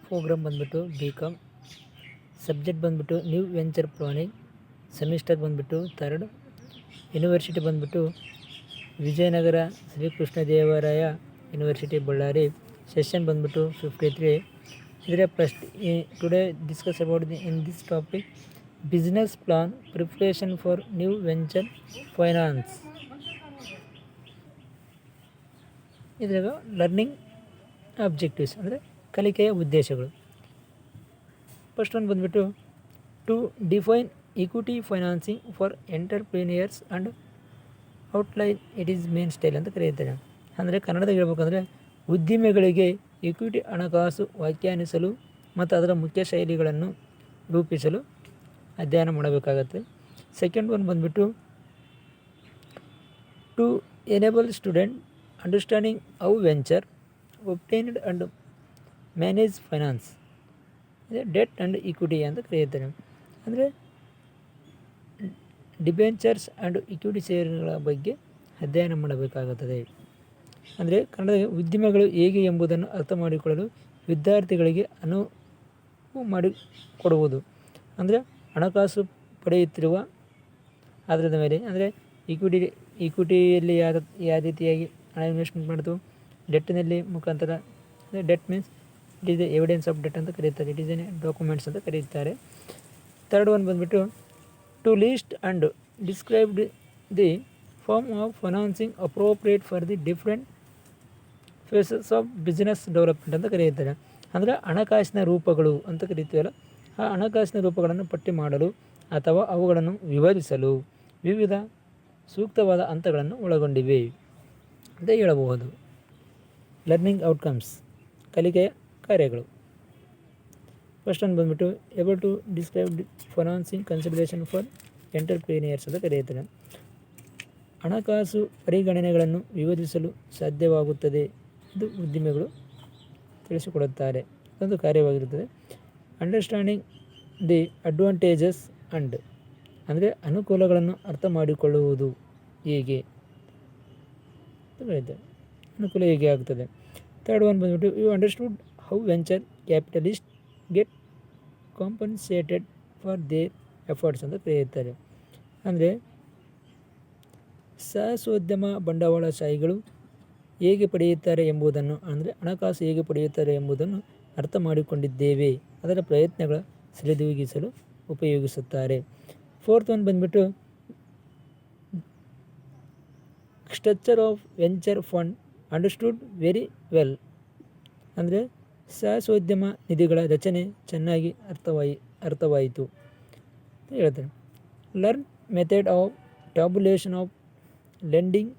Program ಬಂದುಬಿಟ್ಟು BCom, subject ಬಂದುಬಿಟ್ಟು new venture planning, semester ಬಂದುಬಿಟ್ಟು 3rd, ಯೂನಿವರ್ಸಿಟಿ ಬಂದುಬಿಟ್ಟು ವಿಜಯನಗರ ಶ್ರೀಕೃಷ್ಣದೇವರಾಯ ಯೂನಿವರ್ಸಿಟಿ ಬಳ್ಳಾರಿ, ಸೆಷನ್ ಬಂದುಬಿಟ್ಟು 53. ಇದರ first today discuss about in this topic business plan preparation for new venture finance. ಇದ್ರಾಗ learning objectives ಅಂದರೆ ಕಲಿಕೆಯ ಉದ್ದೇಶಗಳು. ಫಸ್ಟ್ ಒಂದು ಬಂದುಬಿಟ್ಟು to define equity financing for entrepreneurs and outline it is main style ಅಂತ ಕರೆಯುತ್ತಾರೆ. ಅಂದರೆ ಕನ್ನಡದಾಗ ಹೇಳ್ಬೇಕಂದ್ರೆ ಉದ್ದಿಮೆಗಳಿಗೆ ಈಕ್ವಿಟಿ ಹಣಕಾಸು ವ್ಯಾಖ್ಯಾನಿಸಲು ಮತ್ತು ಅದರ ಮುಖ್ಯ ಶೈಲಿಗಳನ್ನು ರೂಪಿಸಲು ಅಧ್ಯಯನ ಮಾಡಬೇಕಾಗತ್ತೆ. ಸೆಕೆಂಡ್ ಒನ್ ಬಂದುಬಿಟ್ಟು to enable student understanding how venture obtained and manage finance, debt and equity ಅಂತ ಕರೆಯುತ್ತಾರೆ. ಅಂದರೆ ಡಿಬೆಂಚರ್ಸ್ ಆ್ಯಂಡ್ ಈಕ್ವಿಟಿ ಷೇರುಗಳ ಬಗ್ಗೆ ಅಧ್ಯಯನ ಮಾಡಬೇಕಾಗುತ್ತದೆ. ಅಂದರೆ ಕನ್ನಡದ ಉದ್ಯಮಗಳು ಹೇಗೆ ಎಂಬುದನ್ನು ಅರ್ಥ ಮಾಡಿಕೊಳ್ಳಲು ವಿದ್ಯಾರ್ಥಿಗಳಿಗೆ ಅನುವು ಮಾಡಿಕೊಡುವುದು. ಅಂದರೆ ಹಣಕಾಸು ಪಡೆಯುತ್ತಿರುವ ಆಧಾರದ ಮೇಲೆ ಅಂದರೆ ಈಕ್ವಿಟಿಯಲ್ಲಿ ಯಾವ ರೀತಿಯಾಗಿ ಹಣ ಇನ್ವೆಸ್ಟ್ಮೆಂಟ್ ಮಾಡೋದು, ಡೆಟ್ನಲ್ಲಿ ಮುಖಾಂತರ debt means it is the evidence of debt ಅಂತ ಕರೀತಾರೆ, ಇಟ್ ಈಸ್ ಎನ್ ಡಾಕ್ಯುಮೆಂಟ್ಸ್ ಅಂತ ಕರೀತಾರೆ. ಥರ್ಡ್ ಒನ್ ಬಂದುಬಿಟ್ಟು to list and described the form of financing appropriate for the different phases of business development ಅಂತ ಕರೆಯುತ್ತಾರೆ. ಅಂದರೆ ಹಣಕಾಸಿನ ರೂಪಗಳು ಅಂತ ಕರೀತೀವಲ್ಲ, ಆ ಹಣಕಾಸಿನ ರೂಪಗಳನ್ನು ಪಟ್ಟಿ ಮಾಡಲು ಅಥವಾ ಅವುಗಳನ್ನು ವಿವರಿಸಲು ವಿವಿಧ ಸೂಕ್ತವಾದ ಹಂತಗಳನ್ನು ಒಳಗೊಂಡಿವೆ ಅಂತ ಹೇಳಬಹುದು. ಲರ್ನಿಂಗ್ ಔಟ್ಕಮ್ಸ್ ಕಲಿಕೆಯ ಕಾರ್ಯಗಳು. ಫಸ್ಟ್ ಒಂದು ಬಂದುಬಿಟ್ಟು able to describe financing consideration for entrepreneurs ಅಂತ ಕರೆಯುತ್ತಾರೆ. ಹಣಕಾಸು ಪರಿಗಣನೆಗಳನ್ನು ವಿವರಿಸಲು ಸಾಧ್ಯವಾಗುತ್ತದೆ ಇದು ಉದ್ದಿಮೆಗಳು ತಿಳಿಸಿಕೊಡುತ್ತಾರೆ, ಅದೊಂದು ಕಾರ್ಯವಾಗಿರುತ್ತದೆ. ಅಂಡರ್ಸ್ಟ್ಯಾಂಡಿಂಗ್ ದಿ ಅಡ್ವಾಂಟೇಜಸ್ ಆ್ಯಂಡ್ ಅಂದರೆ ಅನುಕೂಲಗಳನ್ನು ಅರ್ಥ ಮಾಡಿಕೊಳ್ಳುವುದು ಹೇಗೆ ಅಂತ ಹೇಳಿದ್ದಾರೆ, ಅನುಕೂಲ ಹೇಗೆ ಆಗ್ತದೆ. ಥರ್ಡ್ ಒನ್ ಬಂದುಬಿಟ್ಟು you understood how venture capitalist get compensated for their efforts ಅಂತ ಕರೆಯುತ್ತಾರೆ. ಅಂದರೆ ಸಾಹಸೋದ್ಯಮ ಬಂಡವಾಳಶಾಹಿಗಳು ಹೇಗೆ ಪಡೆಯುತ್ತಾರೆ ಎಂಬುದನ್ನು, ಅಂದರೆ ಹಣಕಾಸು ಹೇಗೆ ಪಡೆಯುತ್ತಾರೆ ಎಂಬುದನ್ನು ಅರ್ಥ ಮಾಡಿಕೊಂಡಿದ್ದೇವೆ, ಅದರ ಪ್ರಯತ್ನಗಳ ಸರಿದೂಗಿಸಲು ಉಪಯೋಗಿಸುತ್ತಾರೆ. ಫೋರ್ತ್ ಒನ್ ಬಂದುಬಿಟ್ಟು structure of venture fund understood very well. ಅಂದರೆ ಸಾಹಸೋದ್ಯಮ ನಿಧಿಗಳ ರಚನೆ ಚೆನ್ನಾಗಿ ಅರ್ಥವಾಯಿತು ಅಂತ ಹೇಳ್ತಾರೆ. Learn method of tabulation of lending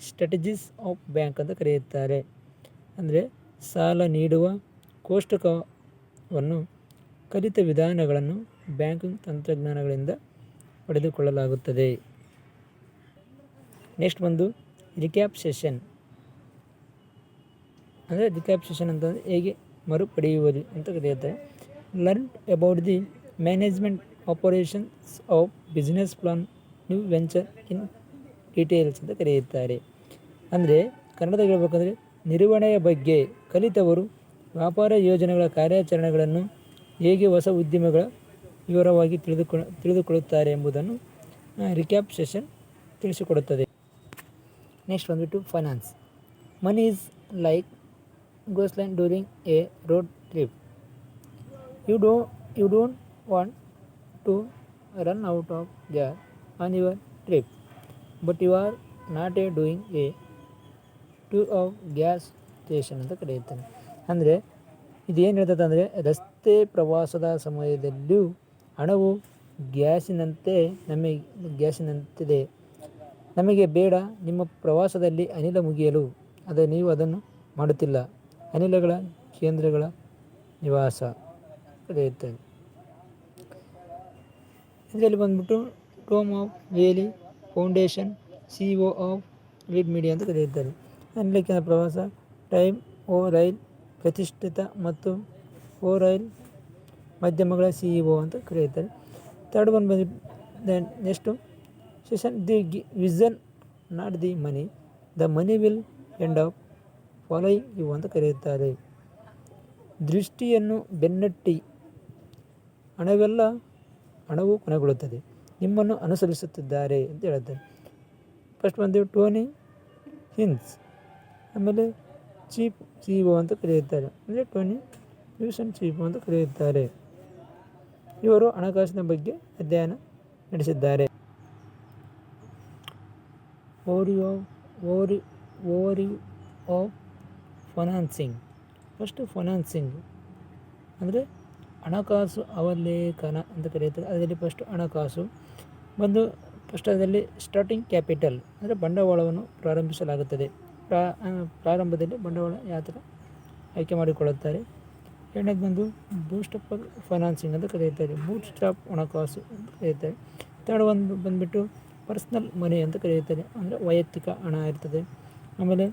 strategies of bank ಅಂತ ಕರೆಯುತ್ತಾರೆ. ಅಂದರೆ ಸಾಲ ನೀಡುವ ಕೋಷ್ಟಕವನ್ನು ಕಲಿತ ವಿಧಾನಗಳನ್ನು ಬ್ಯಾಂಕಿಂಗ್ ತಂತ್ರಜ್ಞಾನಗಳಿಂದ ಪಡೆದುಕೊಳ್ಳಲಾಗುತ್ತದೆ. ನೆಕ್ಸ್ಟ್ ಬಂದು ರಿಕ್ಯಾಪ್ ಸೆಷನ್. ಅಂದರೆ ರಿಕ್ಯಾಪ್ ಸೆಷನ್ ಅಂತಂದರೆ ಹೇಗೆ ಮರುಪಡೆಯುವುದು ಅಂತ ಕರೆಯುತ್ತಾರೆ. Learn about the management operations of business plan new venture in details ಅಂತ ಕರೆಯುತ್ತಾರೆ. ಅಂದರೆ ಕನ್ನಡದಾಗ ಹೇಳ್ಬೇಕಂದ್ರೆ ನಿರ್ವಹಣೆಯ ಬಗ್ಗೆ ಕಲಿತವರು ವ್ಯಾಪಾರ ಯೋಜನೆಗಳ ಕಾರ್ಯಾಚರಣೆಗಳನ್ನು ಹೇಗೆ ಹೊಸ ಉದ್ಯಮಗಳ ವಿವರವಾಗಿ ತಿಳಿದುಕೊಳ್ಳುತ್ತಾರೆ ಎಂಬುದನ್ನು ರಿಕ್ಯಾಪ್ ಸೆಷನ್ ತಿಳಿಸಿಕೊಡುತ್ತದೆ. ನೆಕ್ಸ್ಟ್ ಬಂದುಬಿಟ್ಟು finance. Money is like gasoline during a road trip. You don't want to run out of gas on your trip, but you are not doing a tour of gas station ಅಂತ ಕರೆಯುತ್ತಾನೆ. ಅಂದರೆ ಇದೇನು ಹೇಳ್ತದೆ ಅಂದರೆ ರಸ್ತೆ ಪ್ರವಾಸದ ಸಮಯದಲ್ಲಿಯೂ ಹಣವು ಗ್ಯಾಸಿನಂತಿದೆ, ನಮಗೆ ಬೇಡ. ನಿಮ್ಮ ಪ್ರವಾಸದಲ್ಲಿ ಅನಿಲ ಮುಗಿಯಲು ನೀವು ಅದನ್ನು ಮಾಡುತ್ತಿಲ್ಲ. ಅನಿಲಗಳ ಕೇಂದ್ರಗಳ ನಿವಾಸ ಕರೆಯುತ್ತೇವೆ. ಇದರಲ್ಲಿ ಬಂದ್ಬಿಟ್ಟು Tom of valley foundation CEO of lead media ಅಂತ ಕರೆಯುತ್ತಾರೆ. ಅನಿಲ ಕೇಂದ್ರ ಪ್ರವಾಸ ಟೈಮ್ ಓ ರೈಲ್ ಪ್ರತಿಷ್ಠಿತ ಮತ್ತು ಓ ರೈಲ್ ಮಾಧ್ಯಮಗಳ CEO ಅಂತ ಕರೆಯುತ್ತಾರೆ. ಥರ್ಡ್ ಒನ್ ಬಂದು next session the vision not the money, the money will end up following you ಅಂತ ಕರೆಯುತ್ತಾರೆ. ದೃಷ್ಟಿಯನ್ನು ಬೆನ್ನಟ್ಟಿ ಹಣವು ಕೊನೆಗೊಳ್ಳುತ್ತದೆ, ನಿಮ್ಮನ್ನು ಅನುಸರಿಸುತ್ತಿದ್ದಾರೆ ಅಂತ ಹೇಳ್ತಾರೆ. ಫಸ್ಟ್ ಬಂದು ಟೋನಿ ಹಿನ್ಸ್, ಆಮೇಲೆ ಚೀಫ್ CEO ಅಂತ ಕರೆಯುತ್ತಾರೆ, ಅಂದರೆ ಟೋನಿ ಹ್ಯೂಸನ್ CEO ಅಂತ ಕರೆಯುತ್ತಾರೆ. ಇವರು ಹಣಕಾಸಿನ ಬಗ್ಗೆ ಅಧ್ಯಯನ ನಡೆಸಿದ್ದಾರೆ. Overview of financing. First financing ಅಂದರೆ ಹಣಕಾಸು ಅವಲೇಖನ ಅಂತ ಕರೆಯುತ್ತಾರೆ. ಅದರಲ್ಲಿ ಫಸ್ಟ್ ಹಣಕಾಸು ಬಂದು ಫಸ್ಟ್ ಅದರಲ್ಲಿ ಸ್ಟಾರ್ಟಿಂಗ್ ಕ್ಯಾಪಿಟಲ್ ಅಂದರೆ ಬಂಡವಾಳವನ್ನು ಪ್ರಾರಂಭಿಸಲಾಗುತ್ತದೆ. ಪ್ರಾರಂಭದಲ್ಲಿ ಬಂಡವಾಳ ಯಾವ ಥರ ಆಯ್ಕೆ ಮಾಡಿಕೊಳ್ಳುತ್ತಾರೆ. ಎರಡನೇದು ಬಂದು ಬೂಸ್ಟಪ್ ಫೈನಾನ್ಸಿಂಗ್ ಅಂತ ಕರೆಯುತ್ತಾರೆ, ಬೂಟ್ ಸ್ಟ್ರಾಪ್ ಹಣಕಾಸು ಅಂತ ಕರೆಯುತ್ತಾರೆ. ಥರ್ಡ್ ಒಂದು ಬಂದುಬಿಟ್ಟು ಪರ್ಸ್ನಲ್ ಮನಿ ಅಂತ ಕರೆಯುತ್ತಾರೆ, ಅಂದರೆ ವೈಯಕ್ತಿಕ ಹಣ ಇರ್ತದೆ. ಆಮೇಲೆ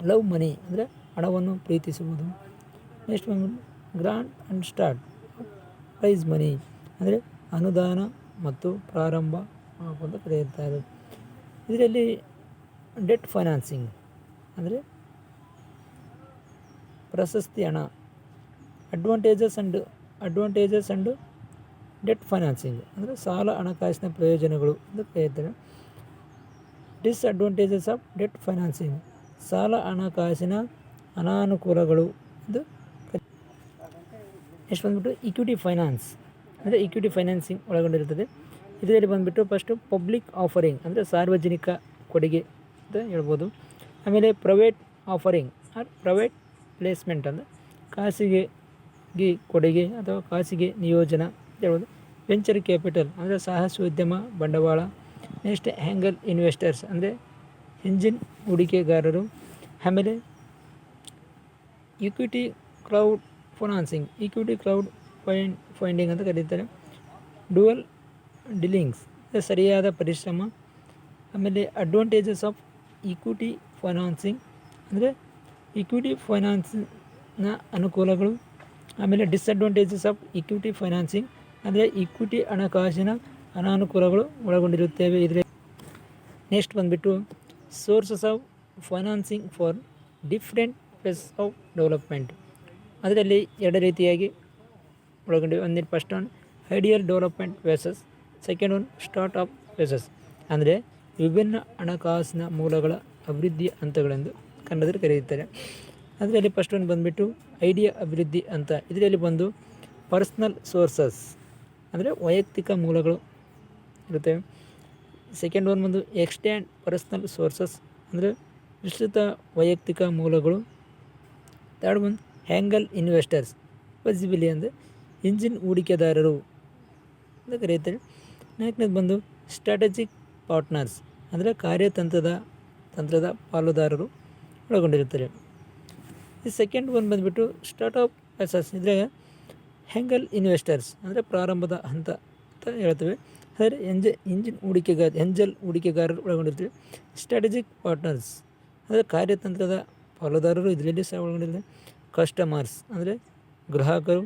ಲವ್ ಮನಿ ಅಂದರೆ ಹಣವನ್ನು ಪ್ರೀತಿಸುವುದು. ನೆಕ್ಸ್ಟ್ ಬಂದ್ಬಿಟ್ಟು grant and start prize money ಅಂದರೆ ಅನುದಾನ ಮತ್ತು ಪ್ರಾರಂಭ ಅಂತ ಕರೆಯುತ್ತಾರೆ. ಇದರಲ್ಲಿ ಡೆಟ್ ಫೈನಾನ್ಸಿಂಗ್ ಅಂದರೆ ಪ್ರಶಸ್ತಿ ಹಣ. ಅಡ್ವಾಂಟೇಜಸ್ ಆ್ಯಂಡ್ ಡೆಟ್ ಫೈನಾನ್ಸಿಂಗ್ ಅಂದರೆ ಸಾಲ ಹಣಕಾಸಿನ ಪ್ರಯೋಜನಗಳು ಅಂತ ಕರೆಯುತ್ತಾರೆ. ಡಿಸ್ಅಡ್ವಾಂಟೇಜಸ್ ಆಫ್ ಡೆಟ್ ಫೈನಾನ್ಸಿಂಗ್ ಸಾಲ ಹಣಕಾಸಿನ ಅನಾನುಕೂಲಗಳು ಎಂದು. ನೆಕ್ಸ್ಟ್ ಬಂದುಬಿಟ್ಟು ಇಕ್ವಿಟಿ ಫೈನಾನ್ಸ್ ಅಂದರೆ ಇಕ್ವಿಟಿ ಫೈನಾನ್ಸಿಂಗ್ ಒಳಗೊಂಡಿರುತ್ತದೆ. ಇದರಲ್ಲಿ ಬಂದುಬಿಟ್ಟು ಫಸ್ಟು ಪಬ್ಲಿಕ್ ಆಫರಿಂಗ್ ಅಂದರೆ ಸಾರ್ವಜನಿಕ ಕೊಡುಗೆ ಅಂತ ಹೇಳ್ಬೋದು. ಆಮೇಲೆ private offering or private placement ಅಂದರೆ ಖಾಸಗಿ ಕೊಡುಗೆ ಅಥವಾ ಖಾಸಗಿ ನಿಯೋಜನ ಅಂತ ಹೇಳ್ಬೋದು. ವೆಂಚರ್ ಕ್ಯಾಪಿಟಲ್ ಅಂದರೆ ಸಾಹಸೋದ್ಯಮ ಬಂಡವಾಳ. ನೆಕ್ಸ್ಟ್ ಆ್ಯಂಗಲ್ ಇನ್ವೆಸ್ಟರ್ಸ್ ಅಂದರೆ ಎಂಜಿನ್ ಹೂಡಿಕೆಗಾರರು. ಆಮೇಲೆ ಈಕ್ವಿಟಿ ಕ್ರೌಡ್ ಫಂಡಿಂಗ್ ಅಂತ ಕರೀತಾರೆ. ಡುವಲ್ ಡೀಲಿಂಗ್ಸ್ ಸರಿಯಾದ ಪರಿಶ್ರಮ. ಆಮೇಲೆ ಅಡ್ವಾಂಟೇಜಸ್ ಆಫ್ ಈಕ್ವಿಟಿ ಫೈನಾನ್ಸಿಂಗ್ ಅಂದರೆ ಈಕ್ವಿಟಿ ಫೈನಾನ್ಸ್ನ ಅನುಕೂಲಗಳು. ಆಮೇಲೆ ಡಿಸ್ಅಡ್ವಾಂಟೇಜಸ್ ಆಫ್ ಈಕ್ವಿಟಿ ಫೈನಾನ್ಸಿಂಗ್ ಅಂದರೆ ಈಕ್ವಿಟಿ ಹಣಕಾಸಿನ ಅನಾನುಕೂಲಗಳು ಒಳಗೊಂಡಿರುತ್ತೇವೆ ಇದರಲ್ಲಿ. ನೆಕ್ಸ್ಟ್ ಬಂದುಬಿಟ್ಟು sources of financing for different phase of development. ಅದರಲ್ಲಿ ಎರಡು ರೀತಿಯಾಗಿ ಒಳಗೊಂಡಿವೆ. ಒಂದು first one ideal development phases, second one start up phases ಅಂದರೆ ವಿಭಿನ್ನ ಹಣಕಾಸಿನ ಮೂಲಗಳ ಅಭಿವೃದ್ಧಿ ಹಂತಗಳೆಂದು ಕನ್ನಡದಲ್ಲಿ ಕರೆಯುತ್ತಾರೆ. ಅದರಲ್ಲಿ ಫಸ್ಟ್ ಒನ್ ಬಂದುಬಿಟ್ಟು ಐಡಿಯಾ ಅಭಿವೃದ್ಧಿ ಅಂತ. ಇದರಲ್ಲಿ ಬಂದು ಪರ್ಸ್ನಲ್ ಸೋರ್ಸಸ್ ಅಂದರೆ ವೈಯಕ್ತಿಕ ಮೂಲಗಳು ಇರುತ್ತವೆ. ಸೆಕೆಂಡ್ ಒನ್ ಬಂದು ಎಕ್ಸ್ಟ್ಯಾಂಡ್ ಪರ್ಸ್ನಲ್ ಸೋರ್ಸಸ್ ಅಂದರೆ ವಿಸ್ತೃತ ವೈಯಕ್ತಿಕ ಮೂಲಗಳು. ಥರ್ಡ್ ಬಂದು ಆ್ಯಂಗಲ್ ಇನ್ವೆಸ್ಟರ್ಸ್ ಪಾಸಿಬಿಲಿ ಅಂದರೆ ಇಂಜಿನ್ ಹೂಡಿಕೆದಾರರು ಅಂತ ಕರೆಯುತ್ತಾರೆ. ನಾಲ್ಕನೇದು ಬಂದು ಸ್ಟ್ರಾಟಜಿಕ್ ಪಾರ್ಟ್ನರ್ಸ್ ಅಂದರೆ ತಂತ್ರದ ಪಾಲುದಾರರು ಒಳಗೊಂಡಿರುತ್ತಾರೆ. ಈ ಸೆಕೆಂಡ್ ಒನ್ ಬಂದುಬಿಟ್ಟು ಸ್ಟಾರ್ಟಪ್ ಫೇಸಸ್ ಅಂದರೆ ಆ್ಯಂಗಲ್ ಇನ್ವೆಸ್ಟರ್ಸ್ ಅಂದರೆ ಪ್ರಾರಂಭದ ಹಂತ ಅಂತ ಹೇಳ್ತೇವೆ. ಆದರೆ ಎಂಜಲ್ ಹೂಡಿಕೆಗಾರರು ಒಳಗೊಂಡಿರ್ತೀವಿ. ಸ್ಟ್ರಾಟಜಿಕ್ ಪಾರ್ಟ್ನರ್ಸ್ ಅಂದರೆ ಕಾರ್ಯತಂತ್ರದ ಪಾಲುದಾರರು ಇದರಲ್ಲಿ ಸಹ ಒಳಗೊಂಡಿರ್ತಾರೆ. ಕಸ್ಟಮರ್ಸ್ ಅಂದರೆ ಗ್ರಾಹಕರು.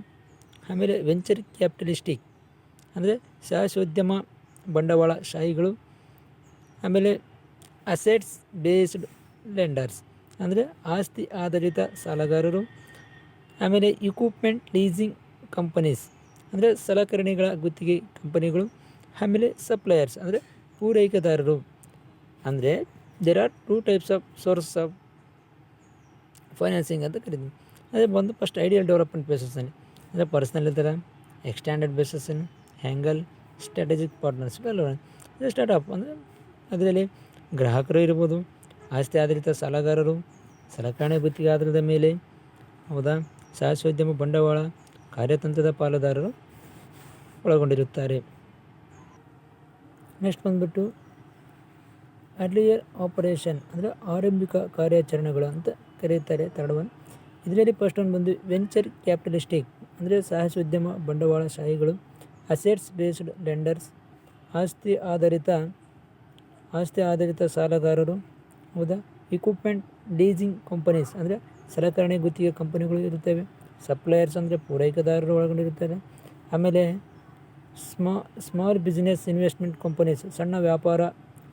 ಆಮೇಲೆ ವೆಂಚರ್ ಕ್ಯಾಪಿಟಲಿಸ್ಟಿಕ್ ಅಂದರೆ ಸಾಹಸೋದ್ಯಮ ಬಂಡವಾಳಶಾಹಿಗಳು. ಆಮೇಲೆ ಅಸೆಟ್ಸ್ ಬೇಸ್ಡ್ ಲೆಂಡರ್ಸ್ ಅಂದರೆ ಆಸ್ತಿ ಆಧಾರಿತ ಸಾಲಗಾರರು. ಆಮೇಲೆ ಇಕ್ವಿಪ್ಮೆಂಟ್ ಲೀಸಿಂಗ್ ಕಂಪನೀಸ್ ಅಂದರೆ ಸಲಕರಣೆಗಳ ಗುತ್ತಿಗೆ ಕಂಪನಿಗಳು. ಆಮೇಲೆ ಸಪ್ಲೈಯರ್ಸ್ ಅಂದರೆ ಪೂರೈಕೆದಾರರು. ಅಂದರೆ there are 2 types of source of financing ಅಂತ ಕರೀತೀವಿ. ಅದೇ ಬಂದು ಫಸ್ಟ್ ಐಡಿಯಲ್ ಡೆವಲಪ್ಮೆಂಟ್ ಬೇಸಸ್ಸಲ್ಲಿ ಅಂದರೆ ಪರ್ಸ್ನಲ್ ಇರ್ತಾರೆ, ಎಕ್ಸ್ಟ್ಯಾಂಡೆಡ್ ಬೇಸಸ್ಸನ್ನು, ಆ್ಯಂಗಲ್, ಸ್ಟ್ರಾಟಜಿಕ್ ಪಾರ್ಟ್ನರ್ಸ್ ಎಲ್ಲ. ಅದೇ ಸ್ಟಾರ್ಟಪ್ ಅಂದರೆ ಅದರಲ್ಲಿ ಗ್ರಾಹಕರು ಇರ್ಬೋದು, ಆಸ್ತಿ ಆಧಾರಿತ ಸಾಲಗಾರರು, ಸಲಕರಣೆ ಗುತ್ತಿಗೆ ಆಧಾರದ ಮೇಲೆ, ಹೌದಾ, ಸಾಹಸೋದ್ಯಮ ಬಂಡವಾಳ, ಕಾರ್ಯತಂತ್ರದ ಪಾಲುದಾರರು ಒಳಗೊಂಡಿರುತ್ತಾರೆ. ನೆಕ್ಸ್ಟ್ ಬಂದುಬಿಟ್ಟು ಅರ್ಲಿಯರ್ ಆಪರೇಷನ್ ಅಂದರೆ ಆರಂಭಿಕ ಕಾರ್ಯಾಚರಣೆಗಳು ಅಂತ ಕರೆಯುತ್ತಾರೆ. Third one. ಇದರಲ್ಲಿ ಫಸ್ಟ್ ಒನ್ ಬಂದು ವೆಂಚರ್ ಕ್ಯಾಪಿಟಲಿಸ್ಟಿಕ್ ಅಂದರೆ ಸಾಹಸೋದ್ಯಮ ಬಂಡವಾಳಶಾಹಿಗಳು. ಅಸೆಟ್ಸ್ ಬೇಸ್ಡ್ ಲೆಂಡರ್ಸ್ ಆಸ್ತಿ ಆಧಾರಿತ ಸಾಲಗಾರರು, ಹೌದಾ. ಇಕ್ವಿಪ್ಮೆಂಟ್ ಲೀಸಿಂಗ್ ಕಂಪನೀಸ್ ಅಂದರೆ ಸಲಕರಣೆ ಗುತ್ತಿಗೆ ಕಂಪನಿಗಳು ಇರುತ್ತವೆ. ಸಪ್ಲೈಯರ್ಸ್ ಅಂದರೆ ಪೂರೈಕೆದಾರರು ಒಳಗೊಂಡಿರುತ್ತಾರೆ. ಆಮೇಲೆ ಸ್ಮಾಲ್ ಬಿಸ್ನೆಸ್ ಇನ್ವೆಸ್ಟ್ಮೆಂಟ್ ಕಂಪನೀಸ್ ಸಣ್ಣ ವ್ಯಾಪಾರ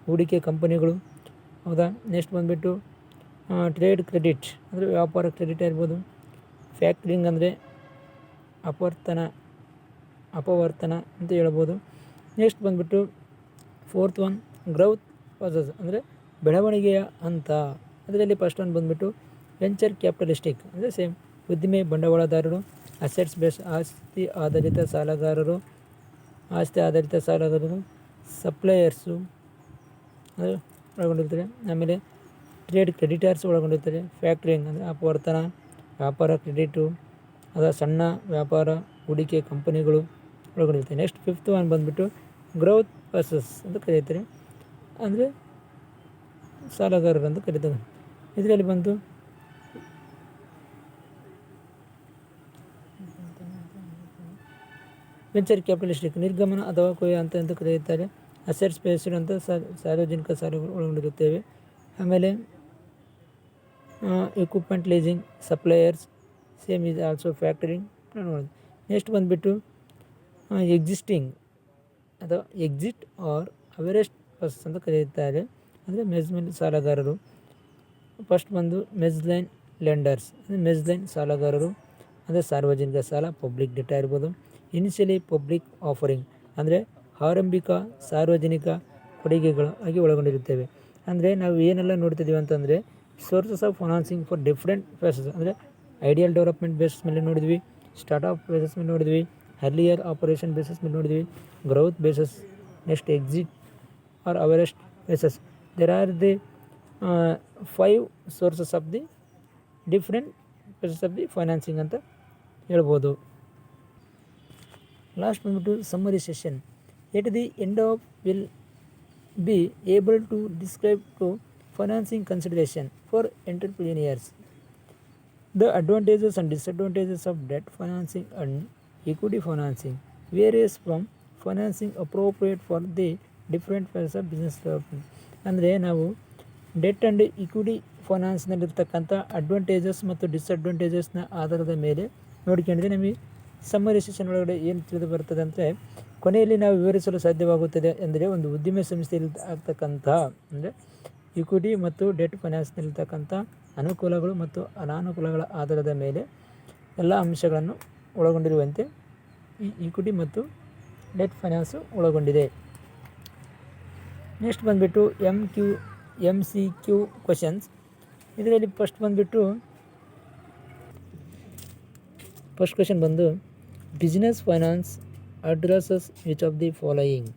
ಹೂಡಿಕೆ ಕಂಪನಿಗಳು, ಹೌದಾ. ನೆಕ್ಸ್ಟ್ ಬಂದುಬಿಟ್ಟು ಟ್ರೇಡ್ ಕ್ರೆಡಿಟ್ ಅಂದರೆ ವ್ಯಾಪಾರ ಕ್ರೆಡಿಟ್ ಇರ್ಬೋದು. ಫ್ಯಾಕ್ಟ್ರಿಂಗ್ ಅಂದರೆ ಅಪವರ್ತನ ಅಂತ ಹೇಳ್ಬೋದು. ನೆಕ್ಸ್ಟ್ ಬಂದುಬಿಟ್ಟು ಫೋರ್ತ್ ಒನ್ ಗ್ರೌತ್ ಫಾಸಸ್ ಅಂದರೆ ಬೆಳವಣಿಗೆಯ ಹಂತ. ಅದರಲ್ಲಿ ಫಸ್ಟ್ ಒನ್ ಬಂದುಬಿಟ್ಟು ವೆಂಚರ್ ಕ್ಯಾಪಿಟಲಿಸ್ಟಿಕ್ ಅಂದರೆ ಸೇಮ್ ಉದ್ದಿಮೆ ಬಂಡವಾಳದಾರರು, ಅಸೆಟ್ಸ್ ಬೇಸ್ ಆಸ್ತಿ ಆಧಾರಿತ ಸಾಲಗಾರರು, ಸಪ್ಲೈಯರ್ಸು ಅದು ಒಳಗೊಂಡಿರ್ತಾರೆ. ಆಮೇಲೆ ಟ್ರೇಡ್ ಕ್ರೆಡಿಟರ್ಸ್ ಒಳಗೊಂಡಿರ್ತಾರೆ. ಫ್ಯಾಕ್ಟ್ರಿಂಗ್ ಅಂದರೆ ಅಪವರ್ತನ, ವ್ಯಾಪಾರ ಕ್ರೆಡಿಟು, ಅದರ ಸಣ್ಣ ವ್ಯಾಪಾರ ಹೂಡಿಕೆ ಕಂಪನಿಗಳು ಒಳಗೊಂಡಿರ್ತಾರೆ. ನೆಕ್ಸ್ಟ್ ಫಿಫ್ತ್ ಒನ್ ಬಂದುಬಿಟ್ಟು ಗ್ರೌತ್ ಫಾಸಸ್ ಅಂತ ಕರೀತಾರೆ, ಅಂದರೆ ಸಾಲಗಾರರು ಅಂತ ಕರೀತಾರೆ. ಇದರಲ್ಲಿ ಬಂದು ವೆಂಚರ್ ಕ್ಯಾಪಿಟಲಿಸ್ಟಿಕ್ ನಿರ್ಗಮನ ಅಥವಾ ಕೊಯ್ಯ ಅಂತ ಕರೆಯುತ್ತಾರೆ. ಅಸೆಟ್ಸ್ ಬೇಸ್ಡ್ ಅಂತ ಸಾರ್ವಜನಿಕ ಸಾಲಗಳು ಒಳಗೊಂಡಿರುತ್ತೇವೆ. ಆಮೇಲೆ equipment leasing, suppliers, same is also factoring. Next ಬಂದುಬಿಟ್ಟು ಎಕ್ಸಿಸ್ಟಿಂಗ್ ಅಥವಾ ಎಕ್ಸಿಟ್ ಆರ್ ಅವೆರೆಸ್ಟ್ ಫಾಸಸ್ ಅಂತ ಕರೆಯುತ್ತಾರೆ, ಅಂದರೆ ಮೆಜ್ಲೈನ್ ಸಾಲಗಾರರು. ಫಸ್ಟ್ ಬಂದು ಮೆಜ್ಲೈನ್ ಲೆಂಡರ್ಸ್ ಅಂದರೆ ಮೆಜ್ಲೈನ್ ಸಾಲಗಾರರು ಅಂದರೆ ಸಾರ್ವಜನಿಕ ಸಾಲ, ಪಬ್ಲಿಕ್ ಡೆಟಾ ಇರ್ಬೋದು. ಇನಿಷಿಯಲಿ ಪಬ್ಲಿಕ್ ಆಫರಿಂಗ್ ಅಂದರೆ ಆರಂಭಿಕ ಸಾರ್ವಜನಿಕ ಕೊಡುಗೆಗಳು ಆಗಿ ಒಳಗೊಂಡಿರುತ್ತೇವೆ. ಅಂದರೆ ನಾವು ಏನೆಲ್ಲ ನೋಡ್ತಿದ್ದೀವಿ ಅಂತಂದರೆ sources of financing for different phases ಅಂದರೆ ಐಡಿಯಲ್ ಡೆವಲಪ್ಮೆಂಟ್ ಬೇಸಿಸ್ ಮೇಲೆ ನೋಡಿದ್ವಿ, ಸ್ಟಾರ್ಟ್ಅಪ್ ಬೇಸಿಸ್ ಮೇಲೆ ನೋಡಿದ್ವಿ, ಅರ್ಲಿಯರ್ ಆಪರೇಷನ್ ಬೇಸಿಸ್ ಮೇಲೆ ನೋಡಿದ್ವಿ, growth bases, next exit or harvest bases. There are the 5 sources of the different bases of the financing ಅಂತ ಹೇಳ್ಬೋದು. Last ಬಂದ್ಬಿಟ್ಟು summary session. At the end of will be able to describe to financing consideration for entrepreneurs. The advantages and disadvantages of debt financing and equity financing varies from financing appropriate for the different phases of business development. ಅಂದರೆ ನಾವು debt and equity ಫೈನಾನ್ಸ್ನಲ್ಲಿರ್ತಕ್ಕಂಥ advantages ಮತ್ತು ಡಿಸ್ಅಡ್ವಾಂಟೇಜಸ್ನ ಆಧಾರದ ಮೇಲೆ ನೋಡ್ಕೊಂಡಿದ್ರೆ ನಮಗೆ summary session ಒಳಗಡೆ ಏನು ತಿಳಿದು ಬರ್ತದೆ ಅಂದರೆ ಕೊನೆಯಲ್ಲಿ ನಾವು ವಿವರಿಸಲು ಸಾಧ್ಯವಾಗುತ್ತದೆ. ಅಂದರೆ ಒಂದು ಉದ್ದಿಮೆ ಸಂಸ್ಥೆಯಲ್ಲಿ ಆಗ್ತಕ್ಕಂಥ ಅಂದರೆ ಇಕ್ವಿಟಿ ಮತ್ತು ಡೆಟ್ ಫೈನಾನ್ಸ್ನಲ್ಲಿರ್ತಕ್ಕಂಥ ಅನುಕೂಲಗಳು ಮತ್ತು ಅನಾನುಕೂಲಗಳ ಆಧಾರದ ಮೇಲೆ ಎಲ್ಲ ಅಂಶಗಳನ್ನು ಒಳಗೊಂಡಿರುವಂತೆ ಈ ಇಕ್ವಿಟಿ ಮತ್ತು ಡೆಟ್ ಫೈನಾನ್ಸು ಒಳಗೊಂಡಿದೆ. ನೆಕ್ಸ್ಟ್ ಬಂದುಬಿಟ್ಟು MCQ ಕ್ವಶನ್ಸ್. ಇದರಲ್ಲಿ ಫಸ್ಟ್ ಕ್ವಶನ್ ಬಂದು business finance addresses which of the following.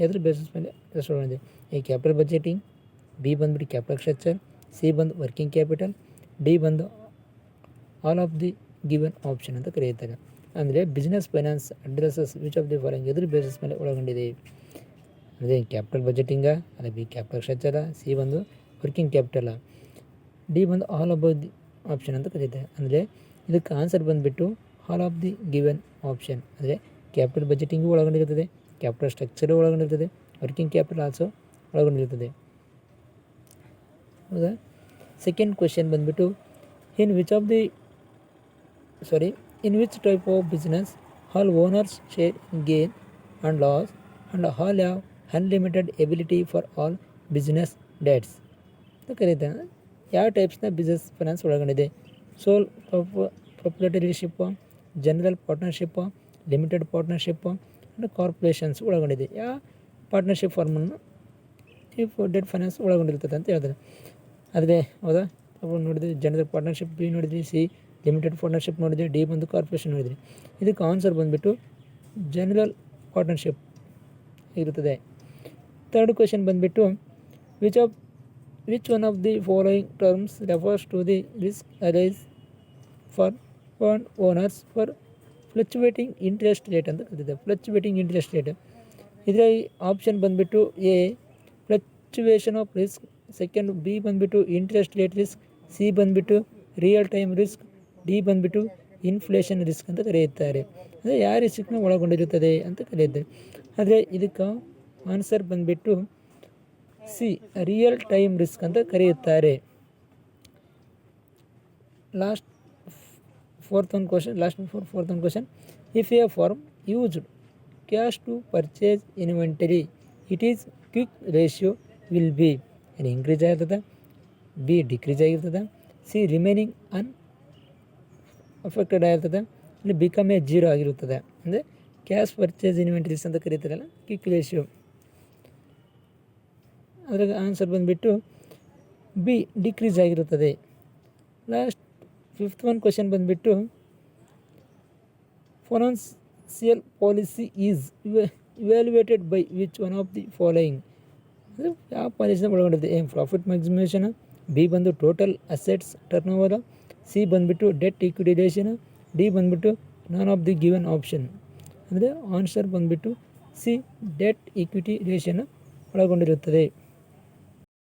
ಎದ್ರ ಬೇಸಿಸ್ ಮೇಲೆ ಒಳಗೊಂಡಿದೆ? ಎ ಕ್ಯಾಪಿಟಲ್ ಬಜೆಟಿಂಗ್, ಬಿ ಬಂದುಬಿಟ್ಟು ಕ್ಯಾಪಿಟಲ್ ಸ್ಟ್ರಕ್ಚರ್, ಸಿ ಬಂದು ವರ್ಕಿಂಗ್ ಕ್ಯಾಪಿಟಲ್, ಡಿ ಬಂದು all of the given option ಅಂತ ಕರೆಯುತ್ತಾರೆ. ಅಂದರೆ business finance addresses which of the following ಎದ್ರ ಬೇಸಿಸ್ ಮೇಲೆ ಒಳಗೊಂಡಿದೆ? ಅಂದರೆ ಕ್ಯಾಪಿಟಲ್ ಬಜೆಟಿಂಗ, ಅಲ್ಲ ಬಿ ಕ್ಯಾಪಿಟಲ್ ಸ್ಟ್ರಕ್ಚರ, ಸಿ ಬಂದು ವರ್ಕಿಂಗ್ ಕ್ಯಾಪಿಟಲ, ಡಿ ಬಂದು ಆಲ್ ಆಫ್ ದಿ ಆಪ್ಷನ್ ಅಂತ ಕರೀತಾರೆ. ಅಂದರೆ ಇದಕ್ಕೆ ಆನ್ಸರ್ ಬಂದುಬಿಟ್ಟು all of the given option. ಅಂದರೆ ಕ್ಯಾಪಿಟಲ್ ಬಜೆಟಿಂಗು ಒಳಗೊಂಡಿರುತ್ತದೆ, ಕ್ಯಾಪಿಟಲ್ ಸ್ಟ್ರಕ್ಚರು ಒಳಗೊಂಡಿರ್ತದೆ, ವರ್ಕಿಂಗ್ ಕ್ಯಾಪಿಟಲ್ ಆಲ್ಸೋ ಒಳಗೊಂಡಿರ್ತದೆ. ಹೌದಾ? ಸೆಕೆಂಡ್ ಕ್ವೆಶನ್ ಬಂದುಬಿಟ್ಟು in which type of business all owners share in gain and loss and all have unlimited ability for all business debts ಅಂತ ಕರೀತಾರೆ. ಯಾವ ಟೈಪ್ಸ್ನ ಬಿಸ್ನೆಸ್ ಫೈನಾನ್ಸ್ ಒಳಗೊಂಡಿದೆ? Sole proprietorship, general partnership, limited partnership and corporations ಒಳಗೊಂಡಿದೆ. ಯಾವ partnership ಫಾರ್ಮನ್ನು ಈ debt finance ಒಳಗೊಂಡಿರ್ತದೆ ಅಂತ ಹೇಳ್ತಾರೆ. ಆದರೆ ಹೌದಾ, ಅವು ನೋಡಿದ್ವಿ ಜನರಲ್ ಪಾರ್ಟ್ನರ್ಶಿಪ್, ಬಿ ನೋಡಿದ್ವಿ, ಸಿ ಲಿಮಿಟೆಡ್ ಪಾರ್ಟ್ನರ್ಶಿಪ್ ನೋಡಿದ್ವಿ, ಡಿ ಬಂದು ಕಾರ್ಪೊರೇಷನ್ ನೋಡಿದ್ವಿ. ಇದಕ್ಕೆ ಆನ್ಸರ್ ಬಂದುಬಿಟ್ಟು ಜನರಲ್ ಪಾರ್ಟ್ನರ್ಶಿಪ್ ಇರುತ್ತದೆ. ಥರ್ಡ್ ಕ್ವೆಶನ್ ಬಂದುಬಿಟ್ಟು which one of the following terms refers to the risk arise for fund owners for fluctuating interest rate ಅಂತ ಕರೀತಿದೆ. ಫ್ಲಕ್ಚುವೇಟಿಂಗ್ ಇಂಟ್ರೆಸ್ಟ್ ರೇಟ್ ಇದರ ಆಪ್ಷನ್ ಬಂದುಬಿಟ್ಟು A fluctuation of risk, second B ಬಂದುಬಿಟ್ಟು interest rate risk, C ಬಂದುಬಿಟ್ಟು real time risk, D ಬಂದುಬಿಟ್ಟು inflation risk ಅಂತ ಕರೆಯುತ್ತಾರೆ. ಅಂದರೆ ಯಾವ ರಿಸ್ಕ್ನ ಒಳಗೊಂಡಿರುತ್ತದೆ ಅಂತ ಕರೆಯುತ್ತಾರೆ. ಆದರೆ ಇದಕ್ಕೆ ಆನ್ಸರ್ ಬಂದುಬಿಟ್ಟು ಸಿ ರಿಯಲ್ ಟೈಮ್ ರಿಸ್ಕ್ ಅಂತ ಕರೆಯುತ್ತಾರೆ. Last fourth one question if a firm used cash to purchase inventory it is quick ratio will be ಏನು ಇನ್ಕ್ರೀಸ್ ಆಗಿರ್ತದೆ, ಬಿ ಡಿಕ್ರೀಸ್ ಆಗಿರ್ತದೆ, ಸಿ ರಿಮೈನಿಂಗ್ ಅಫೆಕ್ಟೆಡ್ ಆಗಿರ್ತದೆ, ಇಲ್ಲಿ ಬಿಕಮ್ ಎ ಜೀರೋ ಆಗಿರುತ್ತದೆ. ಅಂದರೆ cash purchase inventories ಅಂತ ಕರೀತಾರಲ್ಲ, ಕ್ವಿಕ್ ರೇಷಿಯೋ. ಅದ್ರಾಗ ಆನ್ಸರ್ ಬಂದುಬಿಟ್ಟು ಬಿ ಡಿಕ್ರೀಸ್ ಆಗಿರುತ್ತದೆ. ಲಾಸ್ಟ್ 5th ಒನ್ ಕ್ವಶನ್ ಬಂದುಬಿಟ್ಟು financial policy is evaluated by which one of the following. ಅಂದರೆ ಯಾವ ಪಾಲಿಸಿನ ಒಳಗೊಂಡಿದೆ? ಎ ಪ್ರಾಫಿಟ್ ಮ್ಯಾಕ್ಸಿಮೇಷನ್, ಬಿ ಬಂದು total assets turnover, C ಬಂದುಬಿಟ್ಟು ಡೆಟ್ ಈಕ್ವಿಟಿ ರೇಷಿಯೋ, ಡಿ ಬಂದುಬಿಟ್ಟು none of the given option. ಅಂದರೆ answer ಬಂದುಬಿಟ್ಟು ಸಿ ಡೆಟ್ ಈಕ್ವಿಟಿ ರೇಷಿಯೋನ ಒಳಗೊಂಡಿರುತ್ತದೆ.